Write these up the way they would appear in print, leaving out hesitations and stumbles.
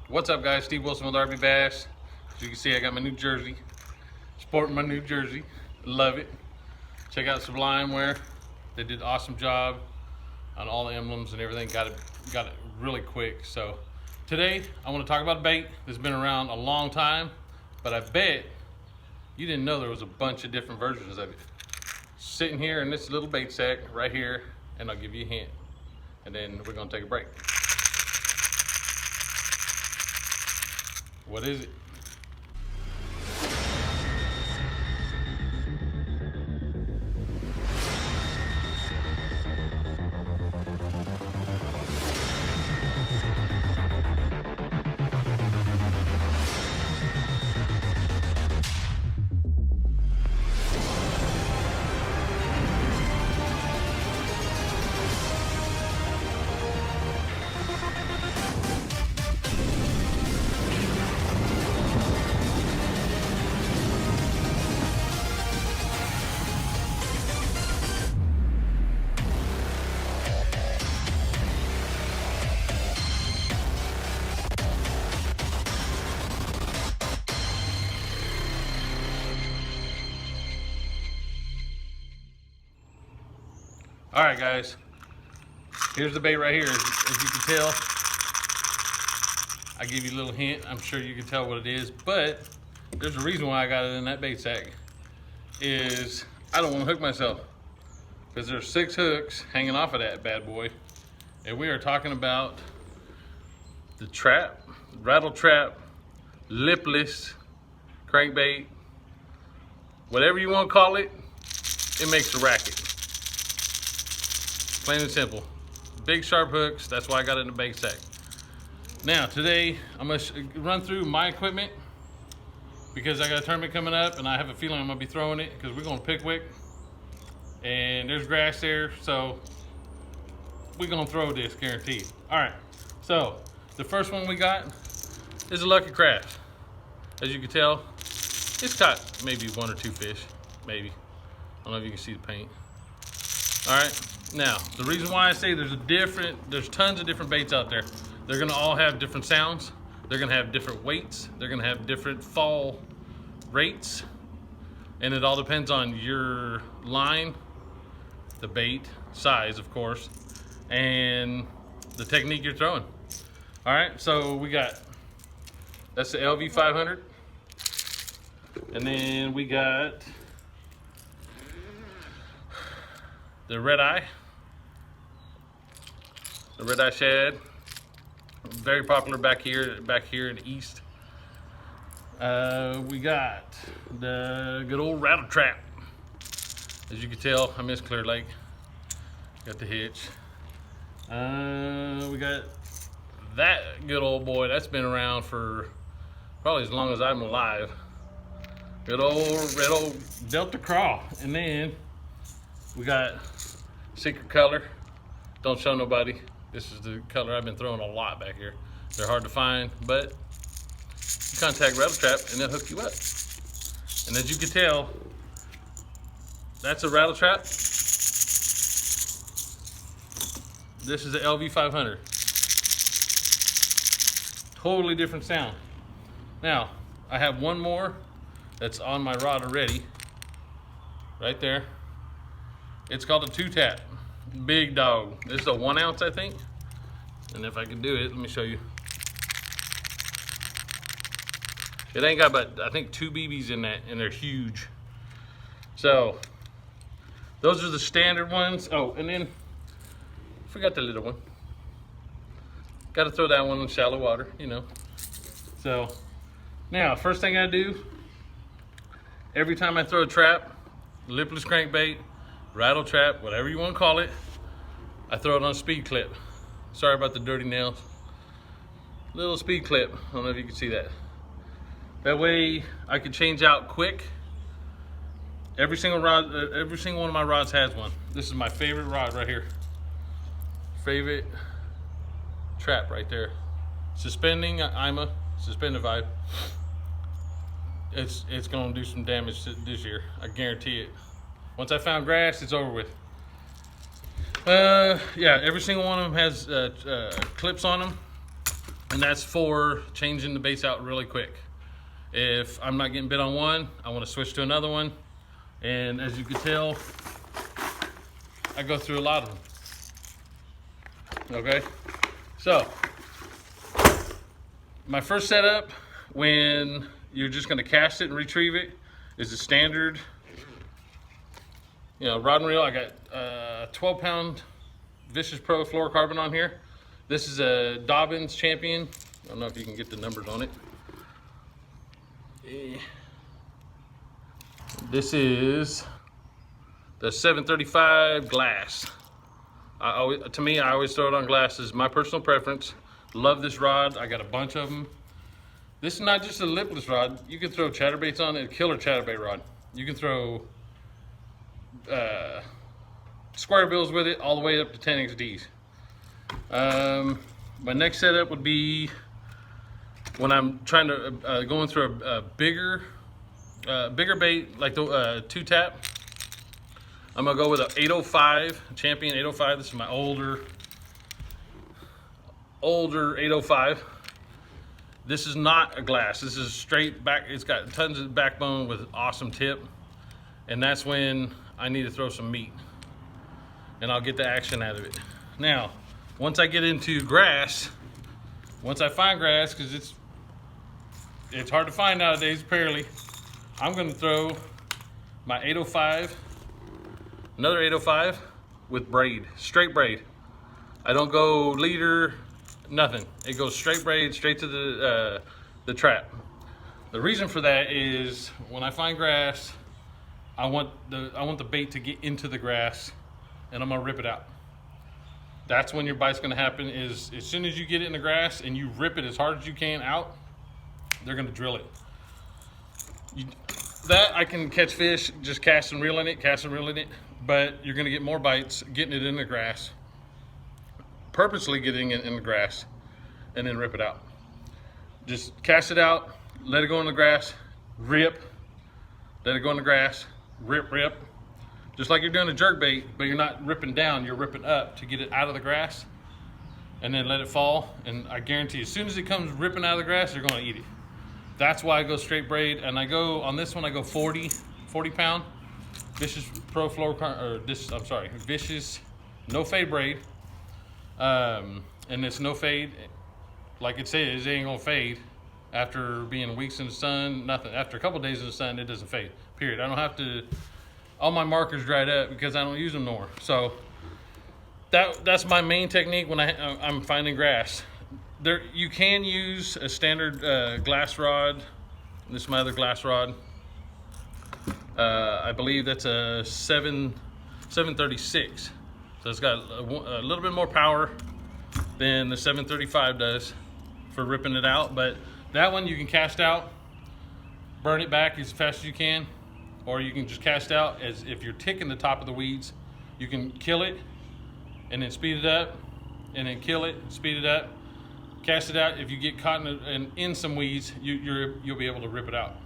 What's up, guys? Steve Wilson with RB Bass. As you can see, I got my new jersey. Sporting my new jersey. Love it. Check out Sublime Wear. They did an awesome job on all the emblems and everything. Got it really quick. So today I want to talk about a bait that's been around a long time, but I bet you didn't know there was a bunch of different versions of it. Sitting here in this little bait sack right here, and I'll give you a hint, and then we're gonna take a break. What is it? All right, guys, here's the bait right here. As you can tell, I give you a little hint. I'm sure you can tell what it is, but there's a reason why I got it in that bait sack. Is I don't want to hook myself, because there's 6 hooks hanging off of that bad boy, and we are talking about the trap, rattle trap, lipless crankbait, whatever you want to call it. It makes a racket. Plain and simple. Big sharp hooks, that's why I got it in the bait sack. Now today, I'm gonna run through my equipment because I got a tournament coming up and I have a feeling I'm gonna be throwing it because we're going to Pickwick and there's grass there, so we're gonna throw this, guaranteed. All right, so the first one we got is a Lucky Craft. As you can tell, it's caught maybe 1 or 2 fish, maybe. I don't know if you can see the paint. All right. Now, the reason why I say there's tons of different baits out there. They're gonna all have different sounds. They're gonna have different weights. They're gonna have different fall rates. And it all depends on your line, the bait, size, of course, and the technique you're throwing. All right, so that's the LV 500. And then we got the Red Eye shad, very popular back here in the east. We got the good old Rattle Trap. As you can tell, I'm in Clear Lake. Got the hitch. We got that good old boy that's been around for probably as long as I'm alive. Good old Delta Craw. And then we got Secret Color. Don't show nobody. This is the color I've been throwing a lot back here. They're hard to find, but you contact Rattle Trap and they'll hook you up. And as you can tell, that's a Rattle Trap. This is the LV 500. Totally different sound. Now, I have one more that's on my rod already. Right there. It's called a 2-tap. Big dog. This is a 1 ounce, I think. And if I can do it, let me show you. It ain't got but, I think, 2 BBs in that, and they're huge. So, those are the standard ones. Oh, and then, forgot the little one. Got to throw that one in shallow water, you know. So, now, first thing I do, every time I throw a trap, lipless crankbait, rattle trap, whatever you want to call it, I throw it on a speed clip. Sorry about the dirty nails. Little speed clip. I don't know if you can see that. That way I can change out quick. Every single one of my rods has one. This is my favorite rod right here. Favorite trap right there. Suspending IMA, suspended vibe. It's gonna do some damage this year. I guarantee it. Once I found grass, it's over with. Yeah, every single one of them has clips on them. And that's for changing the baits out really quick. If I'm not getting bit on one, I want to switch to another one. And as you can tell, I go through a lot of them. Okay, so my first setup when you're just going to cast it and retrieve it is the standard, rod and reel. I got 12-pound Vicious Pro fluorocarbon on here. This is a Dobbins Champion. I don't know if you can get the numbers on it. This is the 735 glass. I always throw it on glass. This is my personal preference. Love this rod. I got a bunch of them. This is not just a lipless rod. You can throw chatterbaits on it, a killer chatterbait rod. You can throw square bills with it all the way up to 10 XDs. My next setup would be when I'm trying to going through a bigger bait like the 2-tap. I'm gonna go with an 805 Champion 805. This is my older 805. This is not a glass. This is straight back. It's got tons of backbone with awesome tip, and that's when I need to throw some meat, and I'll get the action out of it. Now, once I get into grass, once I find grass, because it's hard to find nowadays apparently, I'm going to throw my 805, another 805 with braid, straight braid. I don't go leader, nothing. It goes straight braid, straight to the trap. The reason for that is when I find grass, I want the bait to get into the grass, and I'm gonna rip it out. That's when your bite's gonna happen. Is as soon as you get it in the grass and you rip it as hard as you can out, they're gonna drill it. That I can catch fish just cast and reeling it, but you're gonna get more bites getting it in the grass, purposely getting it in the grass, and then rip it out. Just cast it out, let it go in the grass, rip, let it go in the grass, rip, just like you're doing a jerk bait, but you're not ripping down, you're ripping up to get it out of the grass, and then let it fall. And I guarantee as soon as it comes ripping out of the grass, they're going to eat it. That's why I go straight braid. And I go on this one, I go 40 pound Vicious Pro fluorocarbon, or this, I'm sorry, Vicious no fade braid. And it's no fade, like it says, it ain't gonna fade after being weeks in the sun. Nothing after a couple days in the sun, it doesn't fade, period. I don't have to, all my markers dried up because I don't use them no more. So that's my main technique when I'm finding grass. There, you can use a standard glass rod. This is my other glass rod. I believe that's a 736. So it's got a little bit more power than the 735 does for ripping it out. But that one you can cast out, burn it back as fast as you can, or you can just cast out as if you're ticking the top of the weeds. You can kill it and then speed it up, and then kill it, speed it up, cast it out. If you get caught in some weeds, you'll be able to rip it out.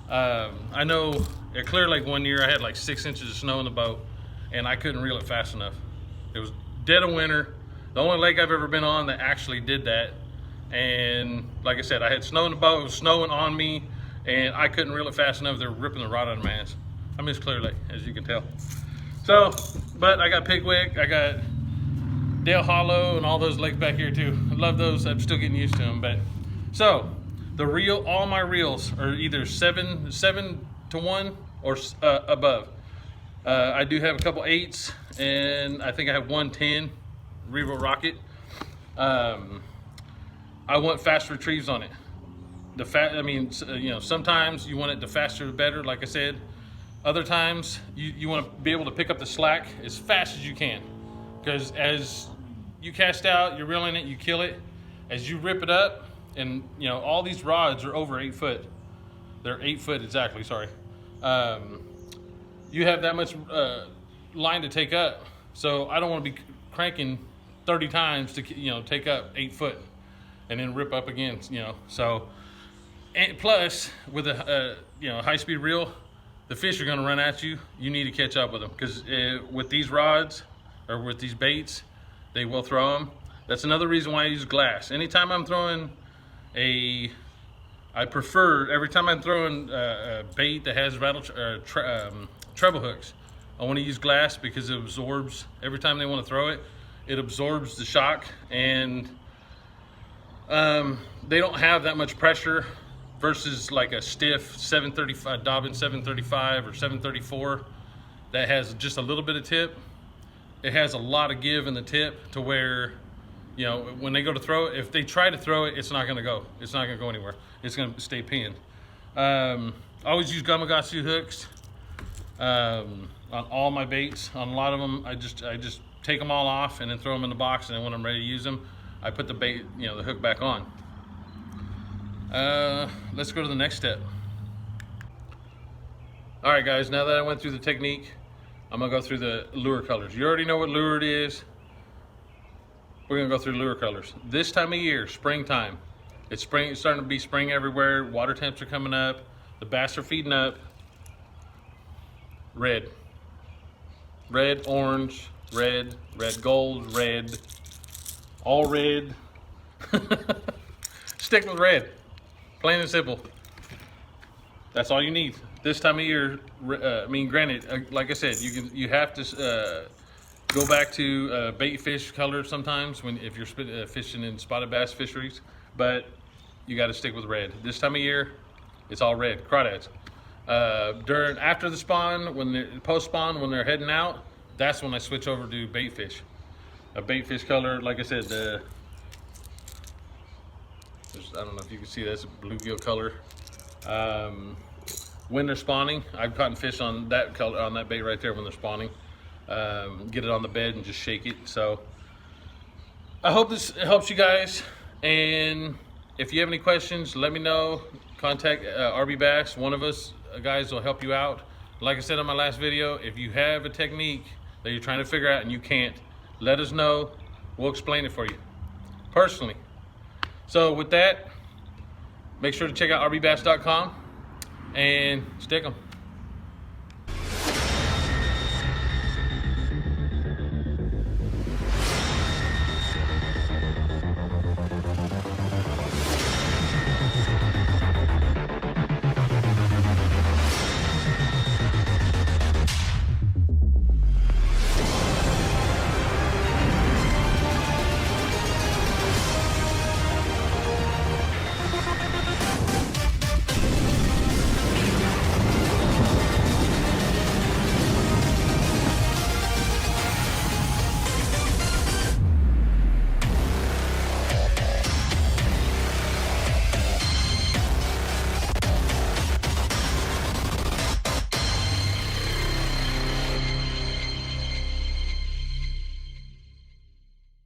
I know at Clear Lake one year I had like 6 inches of snow in the boat, and I couldn't reel it fast enough. It was dead of winter. The only lake I've ever been on that actually did that. And like I said, I had snow in the boat, it was snowing on me, and I couldn't reel it fast enough. They were ripping the rod out of my hands. I miss Clear Lake, as you can tell. So, but I got Pigwick, I got Dale Hollow, and all those lakes back here too. I love those. I'm still getting used to them. But so the reel, all my reels are either 7 to 1 or above. I do have a couple 8s, and I think I have one 10 Revo Rocket. I want fast retrieves on it. Sometimes you want it the faster the better, like I said. Other times you want to be able to pick up the slack as fast as you can, because as you cast out, you're reeling it, you kill it. As you rip it up, and all these rods are over 8 foot. They're 8 foot exactly. Sorry. You have that much line to take up, so I don't want to be cranking 30 times to take up 8 foot and then rip up again. So, and plus with a high-speed reel, the fish are going to run at you. You need to catch up with them, because with these rods or with these baits, they will throw them. That's another reason why I use glass. Anytime I'm throwing I prefer, every time I'm throwing a bait that has treble hooks, I want to use glass because it absorbs, every time they want to throw it, it absorbs the shock, and they don't have that much pressure versus like a stiff 735 Dobbin 735 or 734 that has just a little bit of tip. It has a lot of give in the tip to where, you know, when they go to throw it, if they try to throw it, it's not going to go. It's not going to go anywhere. It's going to stay pinned. I always use Gamakatsu hooks on all my baits. On a lot of them, I just take them all off and then throw them in the box, and then when I'm ready to use them, I put the bait, you know, the hook back on. Let's go to the next step. All right, guys, now that I went through the technique, I'm gonna go through the lure colors. You already know what lure it is. We're gonna go through lure colors. This time of year, springtime, it's spring. It's starting to be spring everywhere. Water temps are coming up. The bass are feeding up. Red, orange, red gold, red, all red. Stick with red, plain and simple. That's all you need this time of year. I mean, granted, like I said, you have to go back to bait fish color sometimes if you're fishing in spotted bass fisheries, but you got to stick with red. This time of year, it's all red. Crawdads. After the spawn, post spawn, when they're heading out, that's when I switch over to bait fish. A bait fish color, like I said, I don't know if you can see, that's a bluegill color. When they're spawning, I've caught fish on that color, on that bait right there when they're spawning. Get it on the bed and just shake it. So I hope this helps you guys, and if you have any questions, let me know. Contact RB Bass. One of us guys will help you out. Like I said in my last video, if you have a technique that you're trying to figure out and you can't, let us know. We'll explain it for you personally. So with that, make sure to check out rbbass.com and stick 'em.